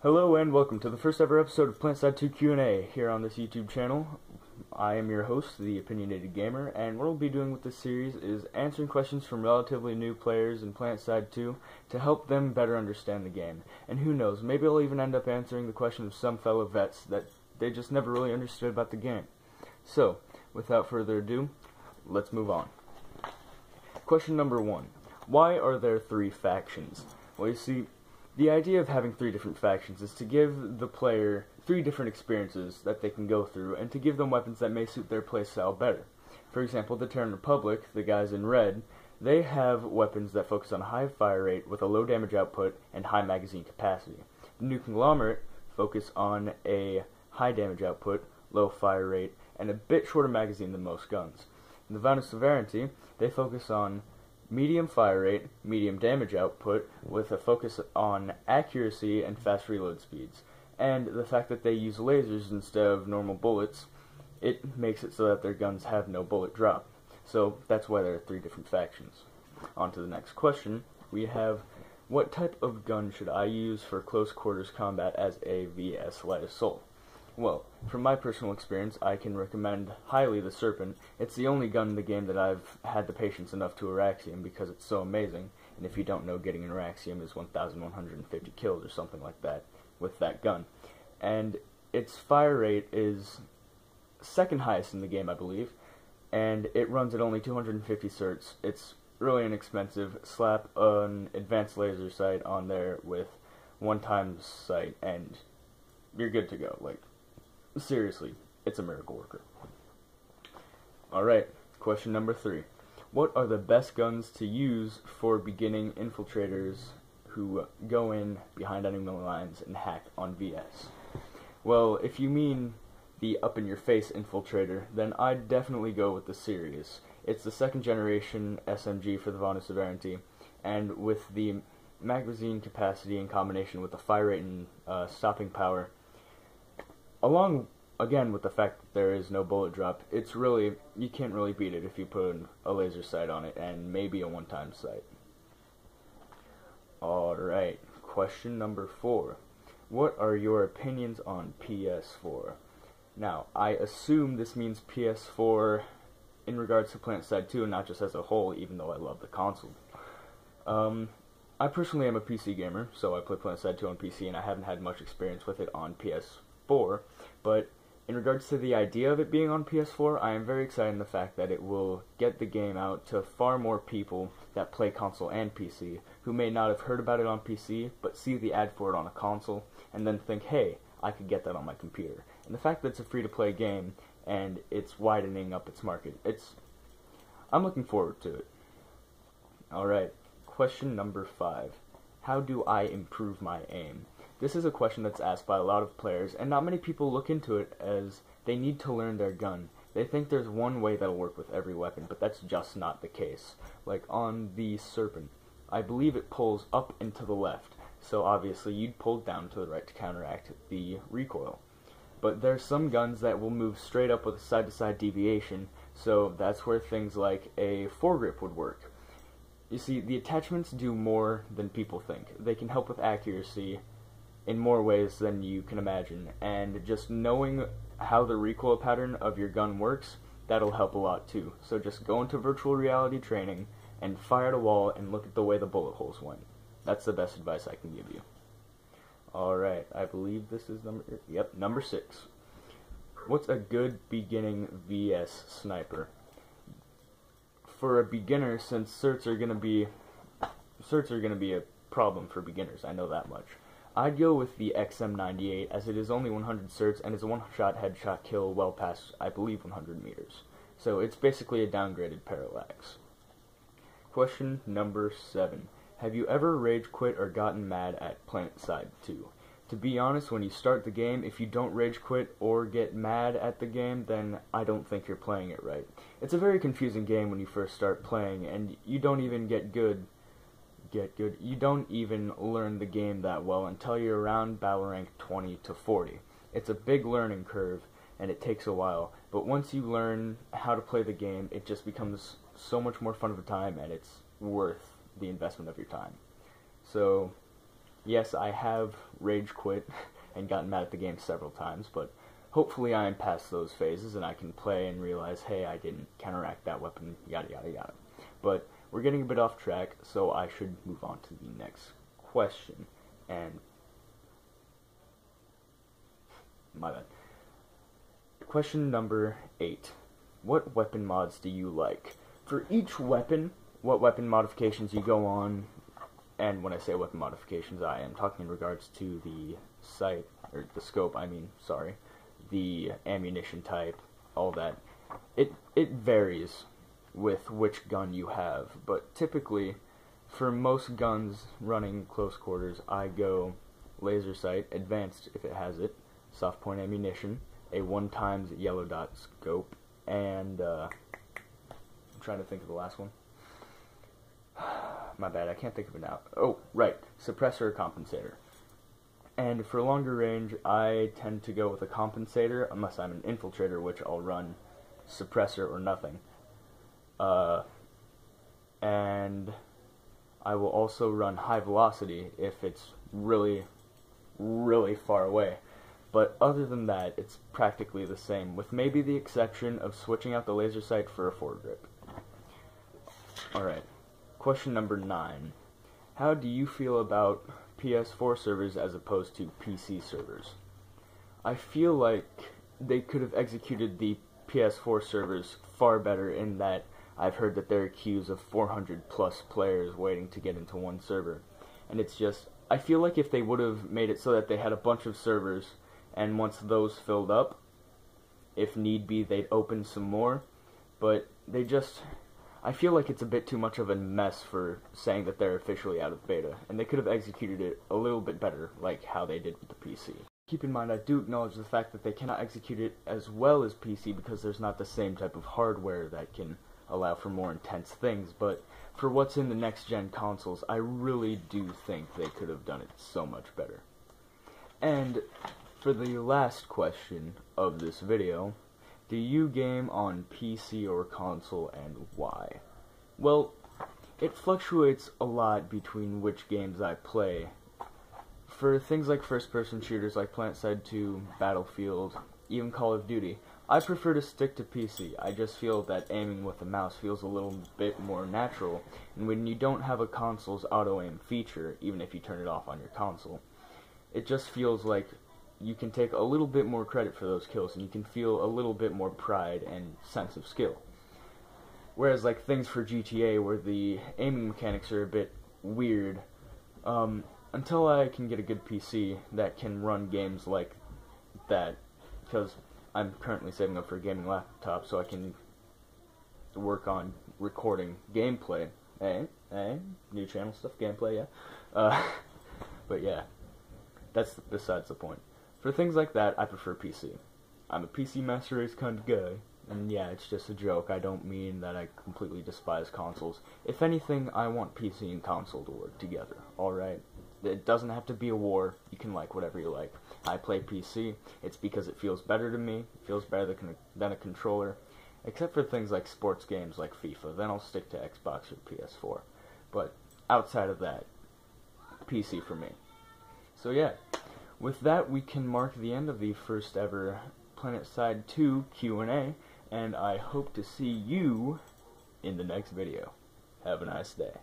Hello and welcome to the first ever episode of Planetside2 Q&A here on this YouTube channel. I am your host, the Opinionated Gamer, and what we'll be doing with this series is answering questions from relatively new players in Planetside2 to help them better understand the game. And who knows, maybe I'll even end up answering the question of some fellow vets that they just never really understood about the game. So, without further ado, let's move on. Question number 1. Why are there 3 factions? Well, you see, the idea of having 3 different factions is to give the player 3 different experiences that they can go through, and to give them weapons that may suit their playstyle better. For example, the Terran Republic, the guys in red, they have weapons that focus on high fire rate with a low damage output and high magazine capacity. The New Conglomerate focus on a high damage output, low fire rate, and a bit shorter magazine than most guns. In the Vow Sovereignty, they focus on medium fire rate, medium damage output, with a focus on accuracy and fast reload speeds. And the fact that they use lasers instead of normal bullets, it makes it so that their guns have no bullet drop. So that's why there are 3 different factions. On to the next question. We have, what type of gun should I use for close quarters combat as a VS light assault? Well, from my personal experience, I can recommend highly the Serpent. It's the only gun in the game that I've had the patience enough to Araxium because it's so amazing. And if you don't know, getting an Araxium is 1,150 kills or something like that with that gun. And its fire rate is second highest in the game, I believe. And it runs at only 250 certs. It's really inexpensive. Slap an advanced laser sight on there with 1x sight and you're good to go. Like, seriously, it's a miracle worker. Alright, question number 3. What are the best guns to use for beginning infiltrators who go in behind enemy lines and hack on VS? Well, if you mean the up-in-your-face infiltrator, then I'd definitely go with the Sirius. It's the 2nd generation SMG for the Vow Sovereignty, and with the magazine capacity in combination with the fire rate and stopping power, along, again, with the fact that there is no bullet drop, it's really, you can't really beat it if you put a laser sight on it, and maybe a 1x sight. Alright, question number 4. What are your opinions on PS4? Now, I assume this means PS4 in regards to Planetside2 and not just as a whole, even though I love the console. I personally am a PC gamer, so I play Planetside2 on PC, and I haven't had much experience with it on PS4, but in regards to the idea of it being on PS4, I am very excited in the fact that it will get the game out to far more people that play console and PC, who may not have heard about it on PC, but see the ad for it on a console, and then think, hey, I could get that on my computer. And the fact that it's a free-to-play game, and it's widening up its market, I'm looking forward to it. Alright, question number 5. How do I improve my aim? This is a question that's asked by a lot of players, and not many people look into it as they need to learn their gun. They think there's one way that'll work with every weapon, but that's just not the case. Like on the Serpent, I believe it pulls up and to the left, so obviously you'd pull down to the right to counteract the recoil. But there's some guns that will move straight up with a side-to-side deviation, so that's where things like a foregrip would work. You see, the attachments do more than people think. They can help with accuracy in more ways than you can imagine, and just knowing how the recoil pattern of your gun works, that'll help a lot too. So just go into virtual reality training and fire at a wall and look at the way the bullet holes went. That's the best advice I can give you. Alright, I believe this is number 6. What's a good beginning VS sniper? For a beginner, since certs are gonna be a problem for beginners, I know that much. I'd go with the XM98 as it is only 100 certs and is a one-shot headshot kill well past, I believe, 100 meters. So it's basically a downgraded Parallax. Question number 7. Have you ever rage quit or gotten mad at Planetside2? To be honest, when you start the game, if you don't rage quit or get mad at the game, then I don't think you're playing it right. It's a very confusing game when you first start playing, and you don't even you don't even learn the game that well until you're around battle rank 20 to 40. It's a big learning curve, and it takes a while, but once you learn how to play the game, it just becomes so much more fun of a time, and it's worth the investment of your time. So, Yes, I have rage quit and gotten mad at the game several times, but hopefully I am past those phases and I can play and realize, hey, I didn't counteract that weapon, yada yada yada. But we're getting a bit off track, so I should move on to the next question. And my bad. Question number 8. What weapon mods do you like? For each weapon, what weapon modifications you go on, and when I say weapon modifications, I am talking in regards to the sight, or the scope, the ammunition type, all that. It varies with which gun you have, but typically, for most guns running close quarters, I go laser sight, advanced if it has it, soft point ammunition, a 1x yellow dot scope, and I'm trying to think of the last one. My bad, I can't think of it now. Oh, right, suppressor or compensator. And for longer range, I tend to go with a compensator, unless I'm an infiltrator, which I'll run suppressor or nothing. And I will also run high velocity if it's really, really far away. But other than that, it's practically the same, with maybe the exception of switching out the laser sight for a foregrip. Alright, question number 9. How do you feel about PS4 servers as opposed to PC servers? I feel like they could have executed the PS4 servers far better in that I've heard that there are queues of 400 plus players waiting to get into one server. And it's just, I feel like if they would have made it so that they had a bunch of servers, and once those filled up, if need be, they'd open some more. But they just, I feel like it's a bit too much of a mess for saying that they're officially out of beta, and they could have executed it a little bit better, like how they did with the PC. Keep in mind, I do acknowledge the fact that they cannot execute it as well as PC because there's not the same type of hardware that can allow for more intense things, but for what's in the next-gen consoles, I really do think they could have done it so much better. And for the last question of this video, do you game on PC or console, and why? Well, it fluctuates a lot between which games I play. For things like first-person shooters like Planetside2, Battlefield, even Call of Duty, I prefer to stick to PC. I just feel that aiming with a mouse feels a little bit more natural, and when you don't have a console's auto-aim feature, even if you turn it off on your console, it just feels like you can take a little bit more credit for those kills, and you can feel a little bit more pride and sense of skill. Whereas like things for GTA where the aiming mechanics are a bit weird, until I can get a good PC that can run games like that, because I'm currently saving up for a gaming laptop so I can work on recording gameplay. New channel stuff, gameplay, yeah. But yeah, that's besides the point. For things like that, I prefer PC. I'm a PC master race kind of guy, and yeah, it's just a joke. I don't mean that I completely despise consoles. If anything, I want PC and console to work together, alright? It doesn't have to be a war. You can like whatever you like. I play PC. It's because it feels better to me. It feels better than a controller. Except for things like sports games like FIFA. Then I'll stick to Xbox or PS4. But outside of that, PC for me. So yeah, with that we can mark the end of the first ever Planetside2 Q&A. And I hope to see you in the next video. Have a nice day.